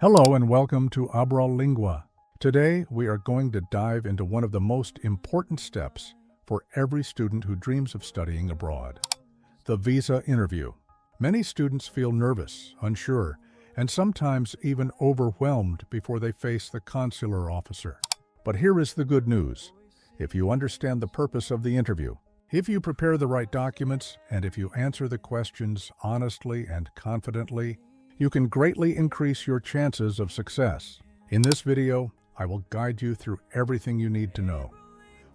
Hello and welcome to Abral Lingua. Today we are going to dive into one of the most important steps for every student who dreams of studying abroad: the visa interview. Many students feel nervous, unsure, and sometimes even overwhelmed before they face the consular officer. But here is the good news. If you understand the purpose of the interview, if you prepare the right documents, and if you answer the questions honestly and confidently, you can greatly increase your chances of success. In this video, I will guide you through everything you need to know: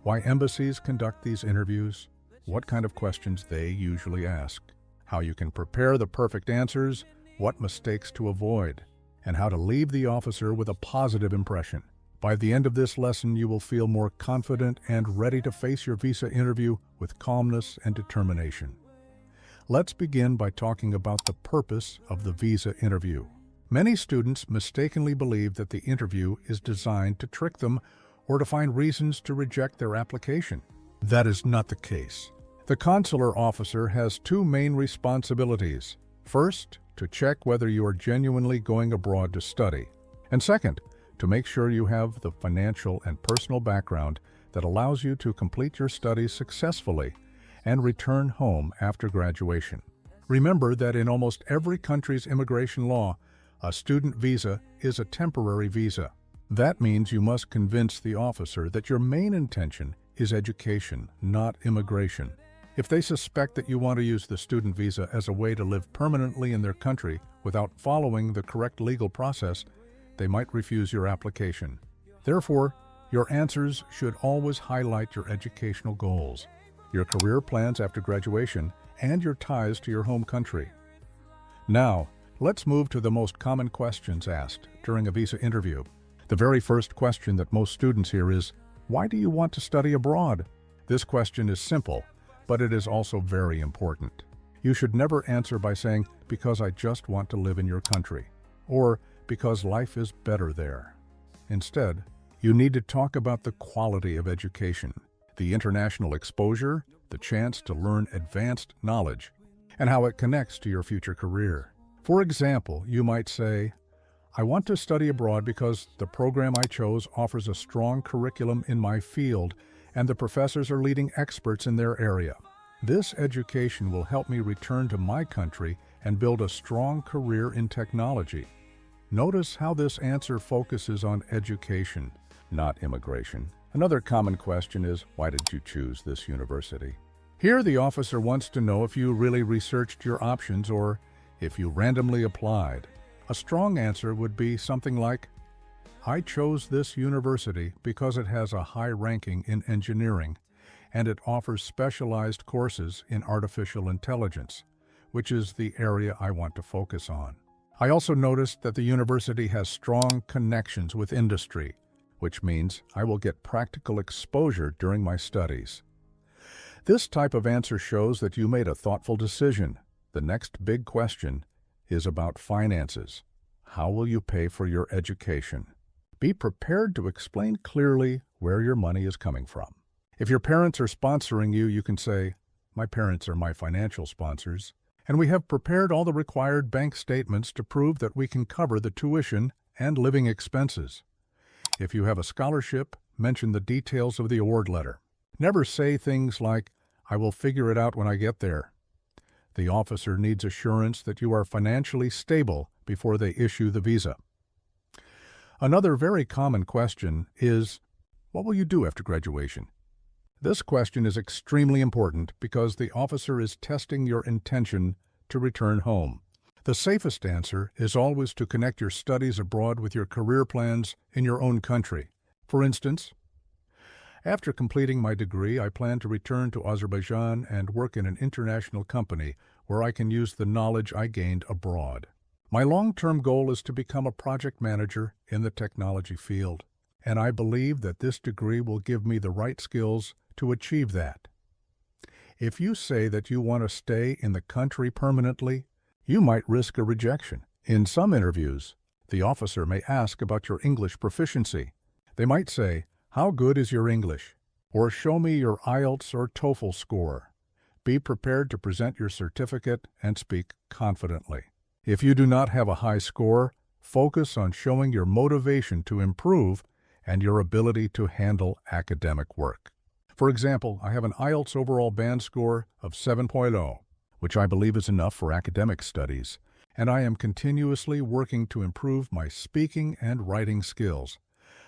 why embassies conduct these interviews, what kind of questions they usually ask, how you can prepare the perfect answers, what mistakes to avoid, and how to leave the officer with a positive impression. By the end of this lesson, you will feel more confident and ready to face your visa interview with calmness and determination. Let's begin by talking about the purpose of the visa interview. Many students mistakenly believe that the interview is designed to trick them or to find reasons to reject their application. That is not the case. The consular officer has two main responsibilities. First, to check whether you are genuinely going abroad to study. And second, to make sure you have the financial and personal background that allows you to complete your studies successfully and return home after graduation. Remember that in almost every country's immigration law, a student visa is a temporary visa. That means you must convince the officer that your main intention is education, not immigration. If they suspect that you want to use the student visa as a way to live permanently in their country without following the correct legal process, they might refuse your application. Therefore, your answers should always highlight your educational goals, your career plans after graduation, and your ties to your home country. Now, let's move to the most common questions asked during a visa interview. The very first question that most students hear is, why do you want to study abroad? This question is simple, but it is also very important. You should never answer by saying, because I just want to live in your country, or because life is better there. Instead, you need to talk about the quality of education, the international exposure, the chance to learn advanced knowledge, and how it connects to your future career. For example, you might say, I want to study abroad because the program I chose offers a strong curriculum in my field and the professors are leading experts in their area. This education will help me return to my country and build a strong career in technology. Notice how this answer focuses on education, not immigration. Another common question is, why did you choose this university? Here, the officer wants to know if you really researched your options or if you randomly applied. A strong answer would be something like, I chose this university because it has a high ranking in engineering and it offers specialized courses in artificial intelligence, which is the area I want to focus on. I also noticed that the university has strong connections with industry, which means I will get practical exposure during my studies. This type of answer shows that you made a thoughtful decision. The next big question is about finances. How will you pay for your education? Be prepared to explain clearly where your money is coming from. If your parents are sponsoring you, you can say, my parents are my financial sponsors, and we have prepared all the required bank statements to prove that we can cover the tuition and living expenses. If you have a scholarship, mention the details of the award letter. Never say things like, I will figure it out when I get there. The officer needs assurance that you are financially stable before they issue the visa. Another very common question is, what will you do after graduation? This question is extremely important because the officer is testing your intention to return home. The safest answer is always to connect your studies abroad with your career plans in your own country. For instance, after completing my degree, I plan to return to Azerbaijan and work in an international company where I can use the knowledge I gained abroad. My long-term goal is to become a project manager in the technology field, and I believe that this degree will give me the right skills to achieve that. If you say that you want to stay in the country permanently, you might risk a rejection. In some interviews, the officer may ask about your English proficiency. They might say, how good is your English? Or show me your IELTS or TOEFL score. Be prepared to present your certificate and speak confidently. If you do not have a high score, Focus on showing your motivation to improve and your ability to handle academic work. For example, I have an IELTS overall band score of 7.0, which I believe is enough for academic studies, and I am continuously working to improve my speaking and writing skills.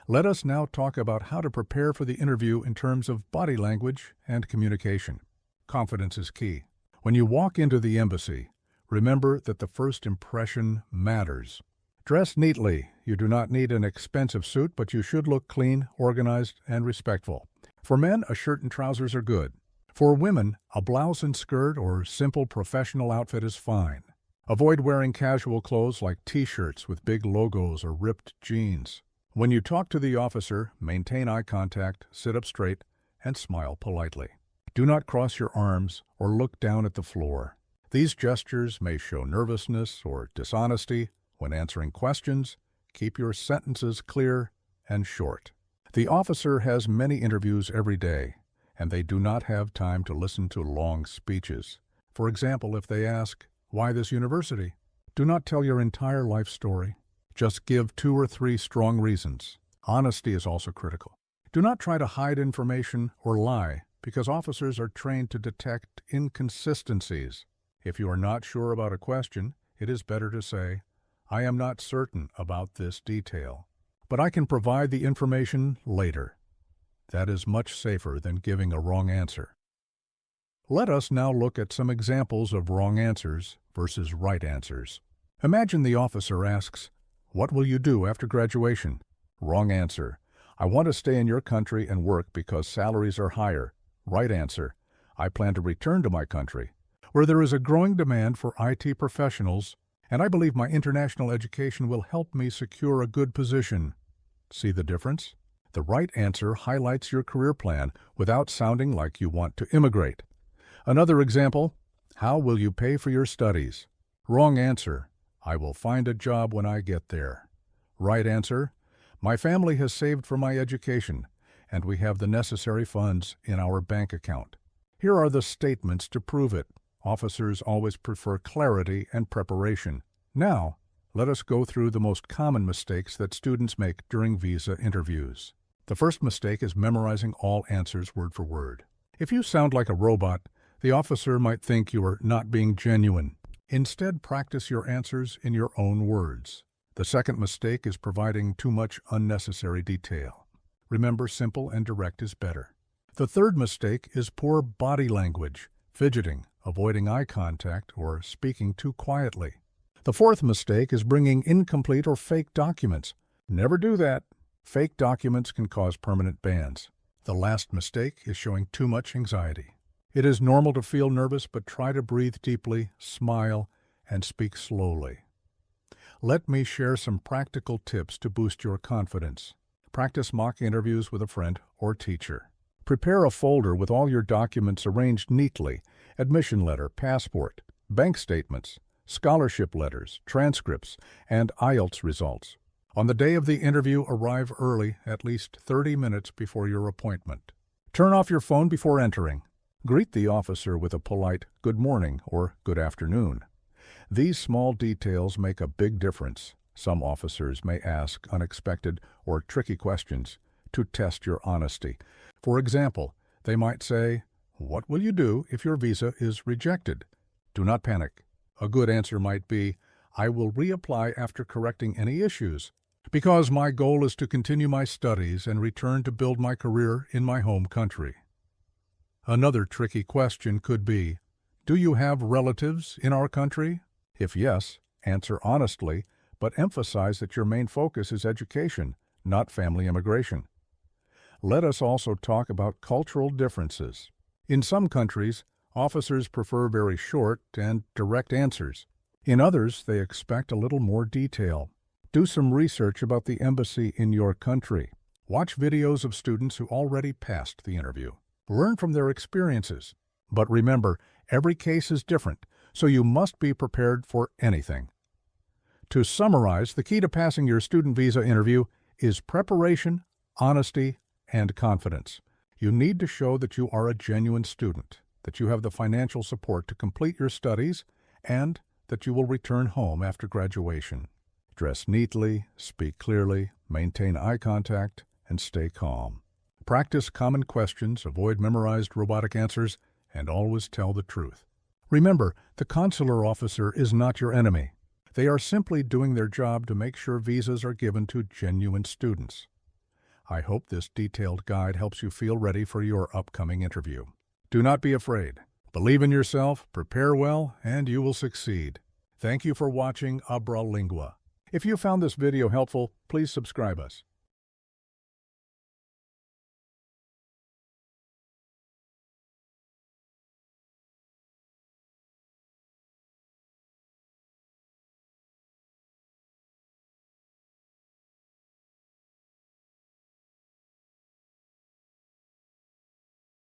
Let us now talk about how to prepare for the interview in terms of body language and communication. Confidence is key. When you walk into the embassy, remember that the first impression matters. Dress neatly. You do not need an expensive suit, but you should look clean, organized, and respectful. For men, a shirt and trousers are good. For women, a blouse and skirt or simple professional outfit is fine. Avoid wearing casual clothes like t-shirts with big logos or ripped jeans. When you talk to the officer, maintain eye contact, sit up straight, and smile politely. Do not cross your arms or look down at the floor. These gestures may show nervousness or dishonesty. When answering questions, keep your sentences clear and short. The officer has many interviews every day, and they do not have time to listen to long speeches. For example, if they ask, "Why this university?" do not tell your entire life story. Just give 2 or 3 strong reasons. Honesty is also critical. Do not try to hide information or lie, because officers are trained to detect inconsistencies. If you are not sure about a question, it is better to say, "I am not certain about this detail, but I can provide the information later." That is much safer than giving a wrong answer. Let us now look at some examples of wrong answers versus right answers. Imagine the officer asks, "What will you do after graduation?" Wrong answer. "I want to stay in your country and work because salaries are higher." Right answer. "I plan to return to my country, where there is a growing demand for IT professionals, and I believe my international education will help me secure a good position." See the difference? The right answer highlights your career plan without sounding like you want to immigrate. Another example, "How will you pay for your studies?" Wrong answer. "I will find a job when I get there." Right answer. "My family has saved for my education, and we have the necessary funds in our bank account." Here are the statements to prove it. Officers always prefer clarity and preparation. Now, let us go through the most common mistakes that students make during visa interviews. The first mistake is memorizing all answers word for word. If you sound like a robot, the officer might think you are not being genuine. Instead, practice your answers in your own words. The second mistake is providing too much unnecessary detail. Remember, simple and direct is better. The third mistake is poor body language, fidgeting, avoiding eye contact, or speaking too quietly. The fourth mistake is bringing incomplete or fake documents. Never do that. Fake documents can cause permanent bans. The last mistake is showing too much anxiety. It is normal to feel nervous, but try to breathe deeply, smile, and speak slowly. Let me share some practical tips to boost your confidence. Practice mock interviews with a friend or teacher. Prepare a folder with all your documents arranged neatly: admission letter, passport, bank statements, scholarship letters, transcripts, and IELTS results. On the day of the interview, arrive early, at least 30 minutes before your appointment. Turn off your phone before entering. Greet the officer with a polite "good morning" or "good afternoon." These small details make a big difference. Some officers may ask unexpected or tricky questions to test your honesty. For example, they might say, "What will you do if your visa is rejected?" Do not panic. A good answer might be, "I will reapply after correcting any issues, because my goal is to continue my studies and return to build my career in my home country." Another tricky question could be, "Do you have relatives in our country?" If yes, answer honestly, but emphasize that your main focus is education, not family immigration. Let us also talk about cultural differences. In some countries, officers prefer very short and direct answers. In others, they expect a little more detail. Do some research about the embassy in your country. Watch videos of students who already passed the interview. Learn from their experiences. But remember, every case is different, so you must be prepared for anything. To summarize, the key to passing your student visa interview is preparation, honesty, and confidence. You need to show that you are a genuine student, that you have the financial support to complete your studies, and that you will return home after graduation. Dress neatly, speak clearly, maintain eye contact, and stay calm. Practice common questions, avoid memorized robotic answers, and always tell the truth. Remember, the consular officer is not your enemy. They are simply doing their job to make sure visas are given to genuine students. I hope this detailed guide helps you feel ready for your upcoming interview. Do not be afraid. Believe in yourself, prepare well, and you will succeed. Thank you for watching Abral Lingua. If you found this video helpful, please subscribe us.